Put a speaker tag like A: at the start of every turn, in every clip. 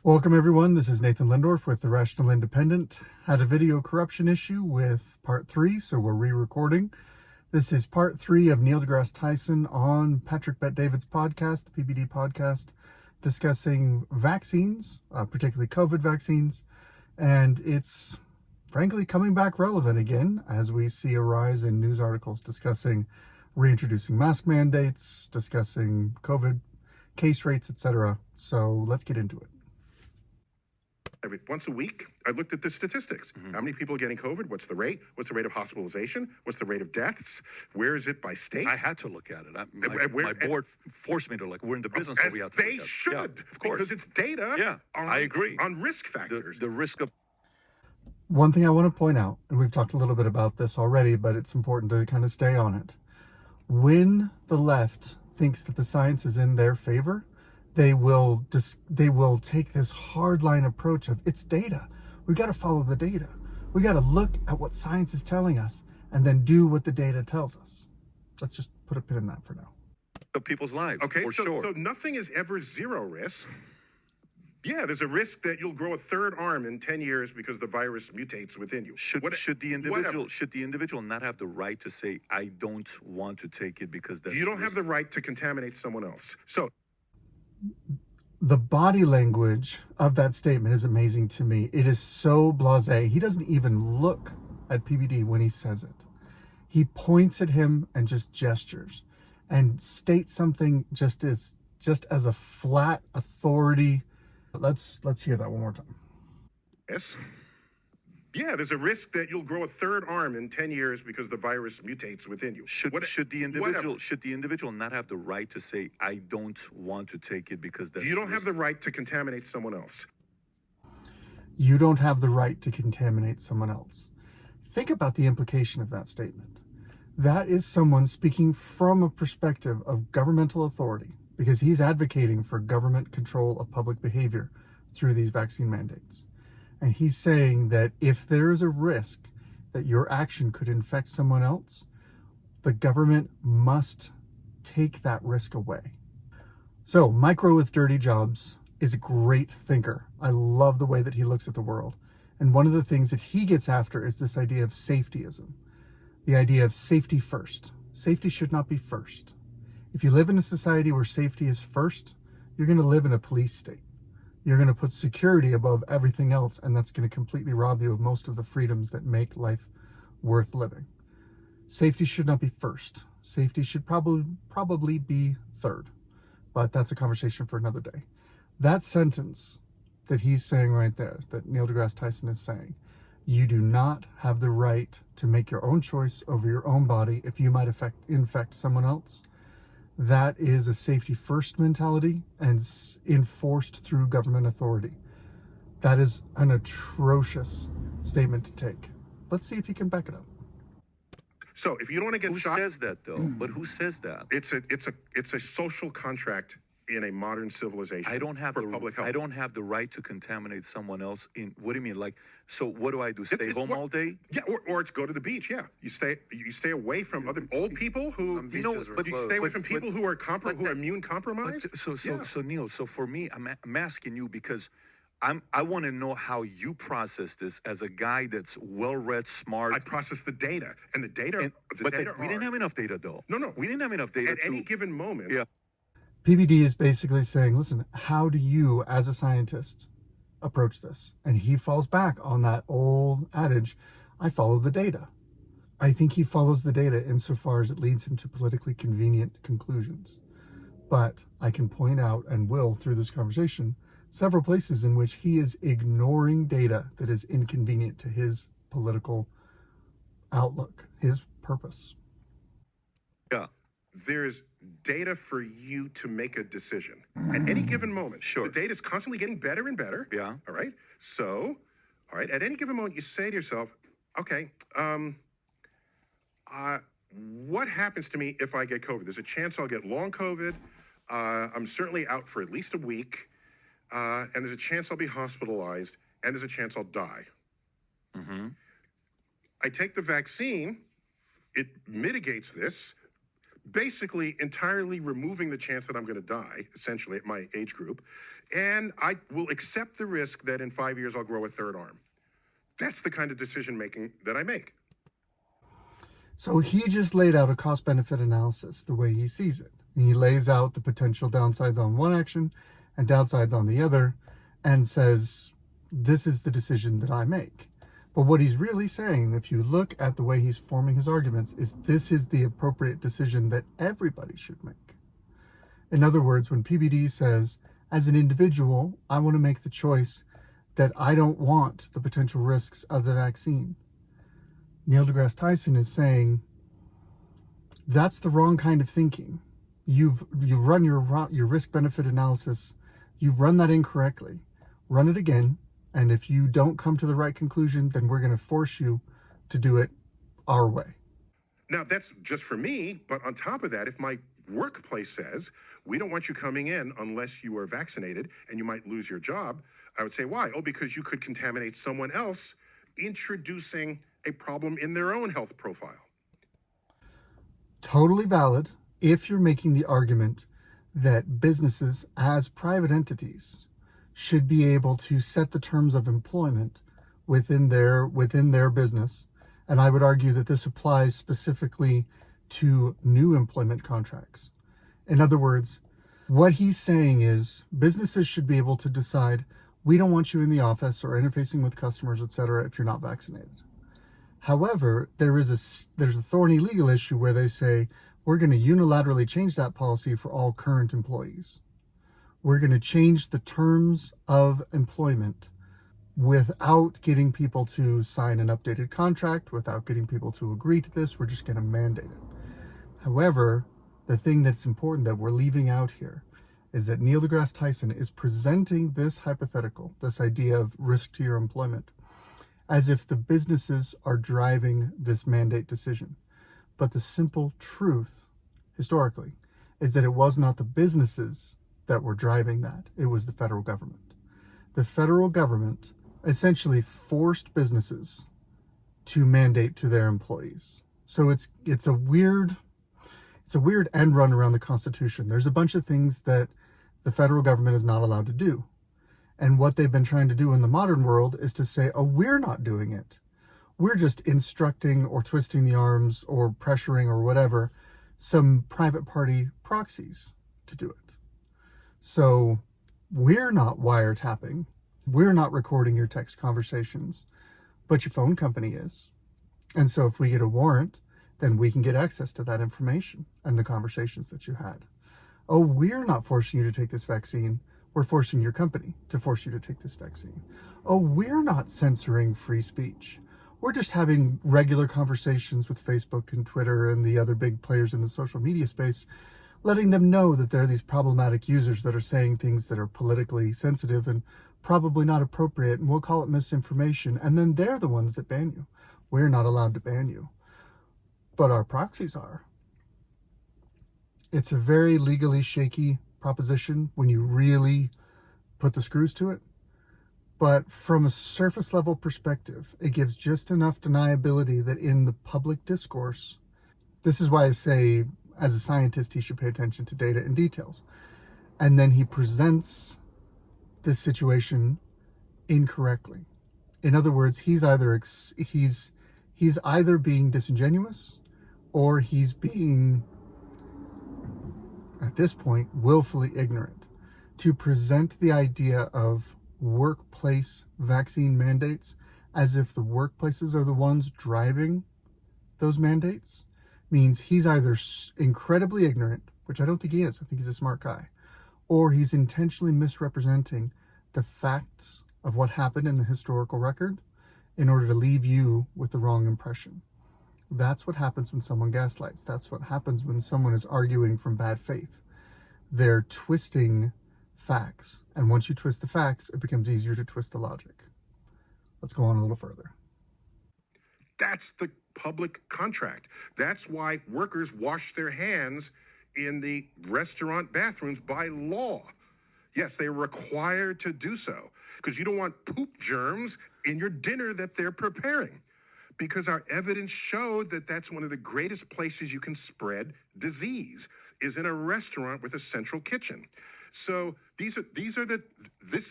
A: Welcome everyone, this is Nathan Lindorf with The Rational Independent. Had a video corruption issue with part 3, so we're re-recording. This is part 3 of Neil deGrasse Tyson on Patrick Bet-David's podcast, the PBD podcast, discussing vaccines, particularly COVID vaccines, and it's frankly coming back relevant again as we see a rise in news articles discussing reintroducing mask mandates, discussing COVID case rates, etc. So let's get into it.
B: Once a week, I looked at the statistics. How many people are getting COVID? What's the rate? What's the rate of hospitalization? What's the rate of deaths? Where is it by state?
C: I had to look at it. My board forced me to look. We're in the business that we have to look at.
B: They should,
C: of course.
B: because it's data.
C: Yeah, I agree.
B: On risk factors.
C: The risk of...
A: One thing I want to point out, and we've talked a little bit about this already, but it's important to kind of stay on it. When the left thinks that the science is in their favor, they will take this hardline approach of it's data. We got to follow the data. We got to look at what science is telling us and then do what the data tells us. Let's just put a pin in that for now.
C: Of people's lives,
B: Okay,
C: for
B: so
C: sure.
B: nothing is ever zero risk. Yeah, there's a risk that you'll grow a third arm in 10 years because the virus mutates within you.
C: Should the individual not have the right to say, I don't want to take it because that's...
B: You don't have the right to contaminate someone else. So
A: the body language of that statement is amazing to me. It is so blasé. He doesn't even look at PBD when he says it. He points at him and just gestures and states something just as a flat authority. Let's hear that one more time.
B: yes. Yeah, there's a risk that you'll grow a third arm in 10 years because the virus mutates within you.
C: Should the individual not have the right to say, I don't want to take it because that's...
B: You don't have the right to contaminate someone else.
A: You don't have the right to contaminate someone else. Think about the implication of that statement. That is someone speaking from a perspective of governmental authority because he's advocating for government control of public behavior through these vaccine mandates. And he's saying that if there is a risk that your action could infect someone else, the government must take that risk away. So Micro with Dirty Jobs is a great thinker. I love the way that he looks at the world. And one of the things that he gets after is this idea of safetyism. The idea of safety first. Safety should not be first. If you live in a society where safety is first, you're going to live in a police state. You're going to put security above everything else, and that's going to completely rob you of most of the freedoms that make life worth living. Safety should not be first. Safety should probably be third, but that's a conversation for another day. That sentence that he's saying right there, that Neil deGrasse Tyson is saying, you do not have the right to make your own choice over your own body if you might infect someone else. That is a safety first mentality and enforced through government authority. That is an atrocious statement to take. Let's see if he can back it up.
B: So if you don't want to get shot...
C: Who says that, though? But who says that?
B: It's a social contract in a modern civilization.
C: I don't have
B: public health.
C: I don't have the right to contaminate someone else in... What do you mean? Like, so what do I do? Stay home all day?
B: Yeah, or go to the beach. Yeah, you stay away from other old people who but you stay away from people who are immune compromised.
C: So Neil, so for me, I'm asking you because I want to know how you process this as a guy that's well-read, smart.
B: I process the data, and the data.
C: We didn't have enough data, though.
B: No,
C: we didn't have enough data
B: at any given moment.
C: Yeah.
A: PBD is basically saying, listen, how do you as a scientist approach this? And he falls back on that old adage, I follow the data. I think he follows the data insofar as it leads him to politically convenient conclusions. But I can point out, and will through this conversation, several places in which he is ignoring data that is inconvenient to his political outlook, his purpose.
C: Yeah.
B: There's data for you to make a decision at any given moment.
C: Sure.
B: The data is constantly getting better and better.
C: Yeah.
B: All right. So, all right, at any given moment, you say to yourself, okay, what happens to me if I get COVID? There's a chance I'll get long COVID. I'm certainly out for at least a week. And there's a chance I'll be hospitalized. And there's a chance I'll die. I take the vaccine. It mitigates this. basically entirely removing the chance that I'm going to die, essentially, at my age group. And I will accept the risk that in 5 years I'll grow a third arm. That's the kind of decision making that I make.
A: So he just laid out a cost-benefit analysis the way he sees it. He lays out the potential downsides on one action and downsides on the other and says, this is the decision that I make. But what he's really saying, if you look at the way he's forming his arguments, is this is the appropriate decision that everybody should make. In other words, when PBD says, as an individual, I want to make the choice that I don't want the potential risks of the vaccine, Neil deGrasse Tyson is saying, that's the wrong kind of thinking. You've run your risk-benefit analysis. You've run that incorrectly. Run it again. And if you don't come to the right conclusion, then we're going to force you to do it our way.
B: Now, that's just for me. But on top of that, if my workplace says, we don't want you coming in unless you are vaccinated and you might lose your job, I would say, why? Oh, because you could contaminate someone else, introducing a problem in their own health profile.
A: Totally valid if you're making the argument that businesses as private entities should be able to set the terms of employment within their business. And I would argue that this applies specifically to new employment contracts. In other words, what he's saying is businesses should be able to decide, we don't want you in the office or interfacing with customers, etc., if you're not vaccinated. However, there's a thorny legal issue where they say, we're going to unilaterally change that policy for all current employees. We're going to change the terms of employment without getting people to sign an updated contract, without getting people to agree to this. We're just going to mandate it. However, the thing that's important that we're leaving out here is that Neil deGrasse Tyson is presenting this hypothetical, this idea of risk to your employment, as if the businesses are driving this mandate decision. But the simple truth, historically, is that it was not the businesses that were driving that. It was the federal government. The federal government essentially forced businesses to mandate to their employees. So it's a weird end run around the Constitution. There's a bunch of things that the federal government is not allowed to do. And what they've been trying to do in the modern world is to say, oh, we're not doing it. We're just instructing or twisting the arms or pressuring or whatever some private party proxies to do it. So we're not wiretapping. We're not recording your text conversations, but your phone company is. And so if we get a warrant, then we can get access to that information and the conversations that you had. Oh, we're not forcing you to take this vaccine. We're forcing your company to force you to take this vaccine. Oh, we're not censoring free speech. We're just having regular conversations with Facebook and Twitter and the other big players in the social media space, letting them know that there are these problematic users that are saying things that are politically sensitive and probably not appropriate, and we'll call it misinformation, and then they're the ones that ban you. We're not allowed to ban you, but our proxies are. It's a very legally shaky proposition when you really put the screws to it. But from a surface level perspective, it gives just enough deniability that in the public discourse, this is why I say, as a scientist, he should pay attention to data and details. And then he presents this situation incorrectly. In other words, he's either being disingenuous, or he's being, at this point, willfully ignorant. To present the idea of workplace vaccine mandates as if the workplaces are the ones driving those mandates means he's either incredibly ignorant, which I don't think he is. I think he's a smart guy, or he's intentionally misrepresenting the facts of what happened in the historical record in order to leave you with the wrong impression. That's what happens when someone gaslights. That's what happens when someone is arguing from bad faith. They're twisting facts. And once you twist the facts, it becomes easier to twist the logic. Let's go on a little further.
B: That's the public contract. That's why workers wash their hands in the restaurant bathrooms by law. Yes, they're required to do so because you don't want poop germs in your dinner that they're preparing. because our evidence showed that that's one of the greatest places you can spread disease is in a restaurant with a central kitchen. So this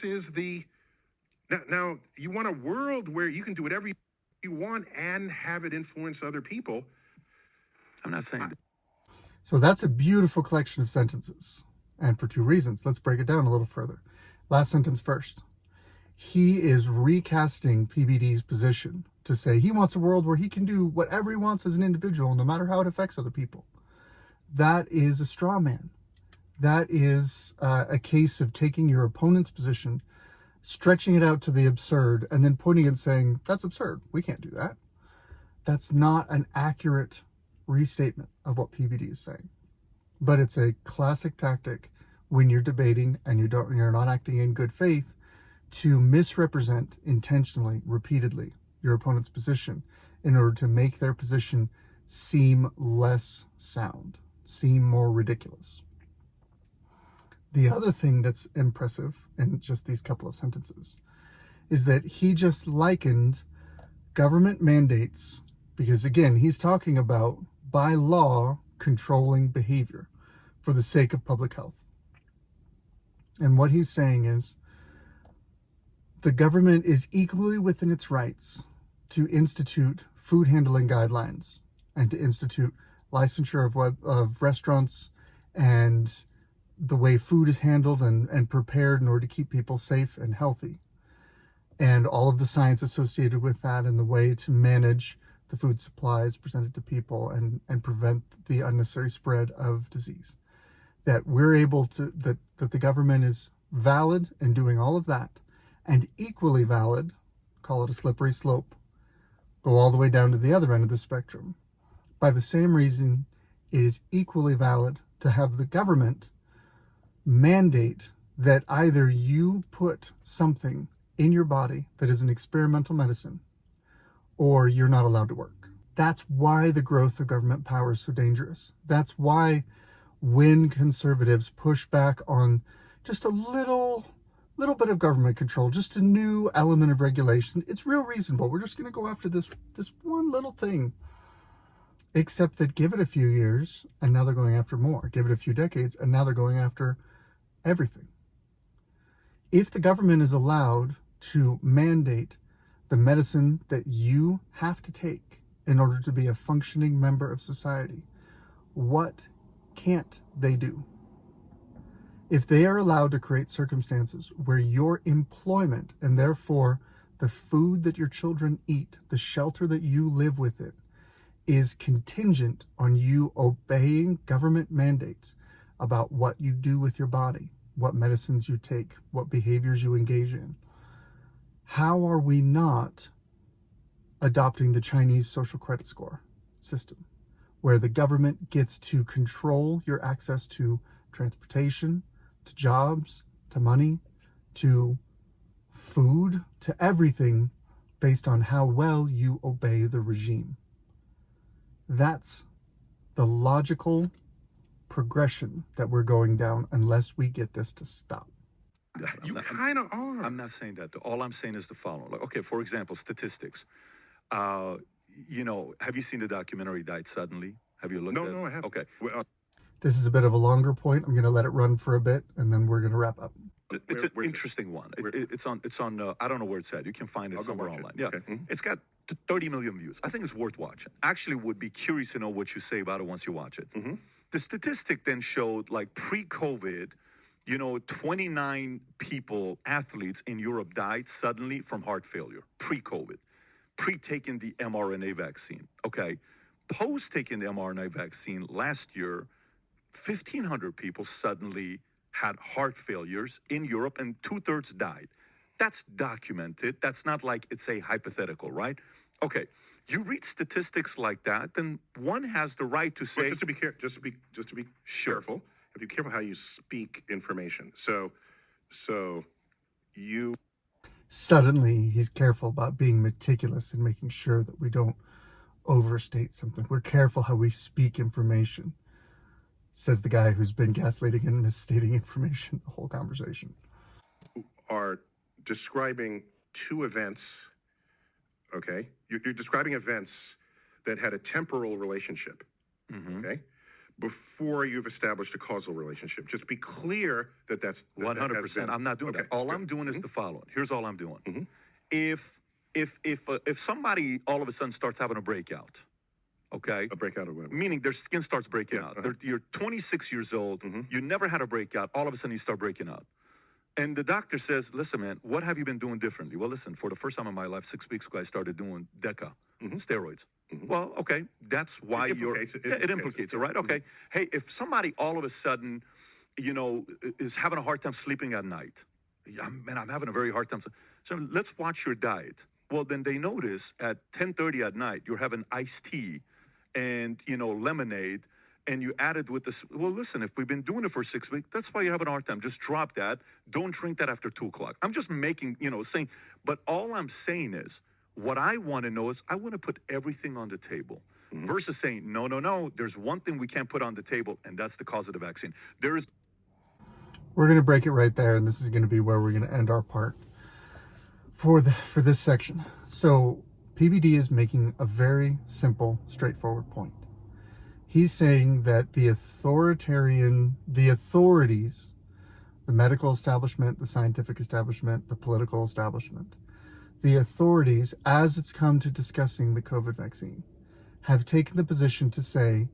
B: is the, now you want a world where you can do whatever you want and have it influence other people.
C: I'm not saying that.
A: So that's a beautiful collection of sentences. And for two reasons. Let's break it down a little further. Last sentence first. He is recasting PBD's position to say he wants a world where he can do whatever he wants as an individual, no matter how it affects other people. That is a straw man. That is a case of taking your opponent's position, stretching it out to the absurd, and then pointing and saying, that's absurd. We can't do that. That's not an accurate restatement of what PBD is saying. But it's a classic tactic when you're debating and you're not acting in good faith to misrepresent intentionally, repeatedly, your opponent's position in order to make their position seem less sound, seem more ridiculous. The other thing that's impressive in just these couple of sentences is that he just likened government mandates, because again, he's talking about by law controlling behavior for the sake of public health. And what he's saying is the government is equally within its rights to institute food handling guidelines and to institute licensure of restaurants and the way food is handled and prepared in order to keep people safe and healthy, and all of the science associated with that and the way to manage the food supplies presented to people and prevent the unnecessary spread of disease. That we're able to, that the government is valid in doing all of that, and equally valid, call it a slippery slope, go all the way down to the other end of the spectrum. By the same reason, it is equally valid to have the government mandate that either you put something in your body that is an experimental medicine, or you're not allowed to work. That's why the growth of government power is so dangerous. That's why when conservatives push back on just a little bit of government control, just a new element of regulation, it's real reasonable. We're just going to go after this one little thing. Except that give it a few years, and now they're going after more. Give it a few decades, and now they're going after everything. If the government is allowed to mandate the medicine that you have to take in order to be a functioning member of society, what can't they do? If they are allowed to create circumstances where your employment and therefore the food that your children eat, the shelter that you live with it, is contingent on you obeying government mandates about what you do with your body, what medicines you take, what behaviors you engage in, how are we not adopting the Chinese social credit score system, where the government gets to control your access to transportation, to jobs, to money, to food, to everything based on how well you obey the regime? That's the logical progression that we're going down unless we get this to stop.
B: You kind of are.
C: I'm not saying that. All I'm saying is the following. Like, okay, for example, statistics. You know, have you seen the documentary Died Suddenly? Have you looked at it?
B: No, I haven't.
C: Okay.
B: Well,
A: This is a bit of a longer point. I'm going to let it run for a bit, and then we're going to wrap up.
C: It's
B: where's
C: an interesting one. It's on. I don't know where it's at. You can find it
B: I'll go
C: somewhere
B: watch it.
C: online. Yeah,
B: Okay. Mhm.
C: it's got 30 million views. I think it's worth watching. Actually, would be curious to know what you say about it once you watch it.
B: Mhm.
C: The statistic then showed, like pre-COVID, you know, 29 people, athletes in Europe died suddenly from heart failure. Pre-COVID, pre-taking the mRNA vaccine. Okay, post-taking the mRNA vaccine last year, 1,500 people suddenly had heart failures in Europe, and 2/3 died. That's documented. That's not like it's a hypothetical, right? Okay, you read statistics like that, then one has the right to
B: But
C: say,
B: just to be careful, you have to be careful how you speak information. So you
A: Suddenly, he's careful about being meticulous and making sure that we don't overstate something. We're careful how we speak information, says the guy who's been gaslighting and misstating information the whole conversation.
B: are describing two events okay? You're describing events that had a temporal relationship, okay? Before you've established a causal relationship. Just be clear that that's
C: 100%. I'm not doing that. All I'm doing is the following. Here's all I'm doing. If somebody all of a sudden starts having a breakout, okay?
B: A breakout of what?
C: Meaning their skin starts breaking out. You're 26 years old. You never had a breakout. All of a sudden you start breaking out. And the doctor says, listen, man, what have you been doing differently? Well, listen, for the first time in my life, 6 weeks ago, I started doing DECA, steroids. Well, okay, that's why it implicates it, right? Okay. Hey, if somebody all of a sudden, is having a hard time sleeping at night, I'm having a very hard time. So let's watch your diet. Well, then they notice at 10:30 at night, you're having iced tea and, lemonade, and you add it with this. Well, listen, if we've been doing it for 6 weeks, that's why you're having a hard time. Just drop that. Don't drink that after 2 o'clock. I'm just making, saying, but all I'm saying is, what I want to know is I want to put everything on the table versus saying, no, there's one thing we can't put on the table, and that's the cause of the vaccine.
A: We're going to break it right there, and this is going to be where we're going to end our part for this section. So PBD is making a very simple, straightforward point. He's saying that the authorities, the medical establishment, the scientific establishment, the political establishment, the authorities, as it's come to discussing the COVID vaccine, have taken the position to say,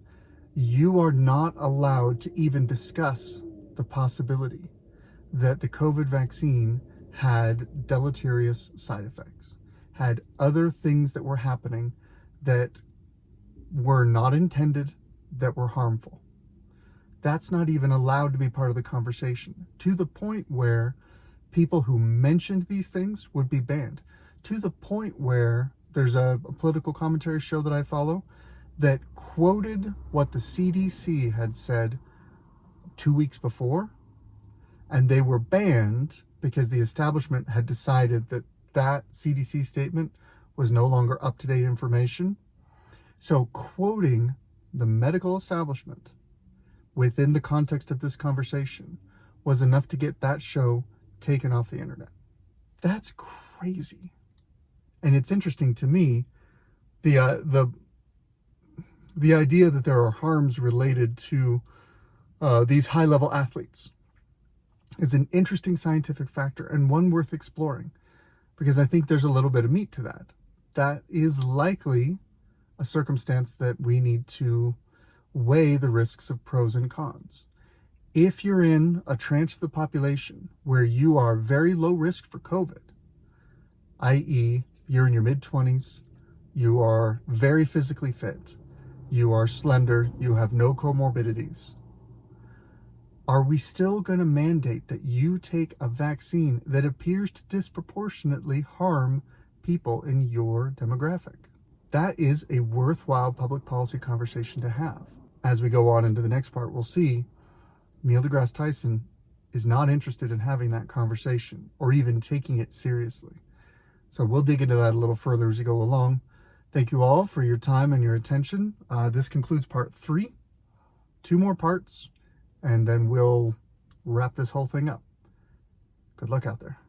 A: you are not allowed to even discuss the possibility that the COVID vaccine had deleterious side effects, had other things that were happening that were not intended, that were harmful. That's not even allowed to be part of the conversation, to the point where people who mentioned these things would be banned, to the point where there's a political commentary show that I follow that quoted what the CDC had said 2 weeks before, and they were banned because the establishment had decided that that CDC statement was no longer up-to-date information. So quoting the medical establishment within the context of this conversation was enough to get that show taken off the internet. That's crazy. And it's interesting to me, the idea that there are harms related to these high-level athletes is an interesting scientific factor and one worth exploring, because I think there's a little bit of meat to that. That is likely a circumstance that we need to weigh the risks of pros and cons. If you're in a tranche of the population where you are very low risk for COVID, i.e., you're in your mid-20s, you are very physically fit, you are slender, you have no comorbidities, are we still going to mandate that you take a vaccine that appears to disproportionately harm people in your demographic? That is a worthwhile public policy conversation to have. As we go on into the next part, we'll see Neil deGrasse Tyson is not interested in having that conversation or even taking it seriously. So we'll dig into that a little further as we go along. Thank you all for your time and your attention. This concludes part 3. 2 more parts, and then we'll wrap this whole thing up. Good luck out there.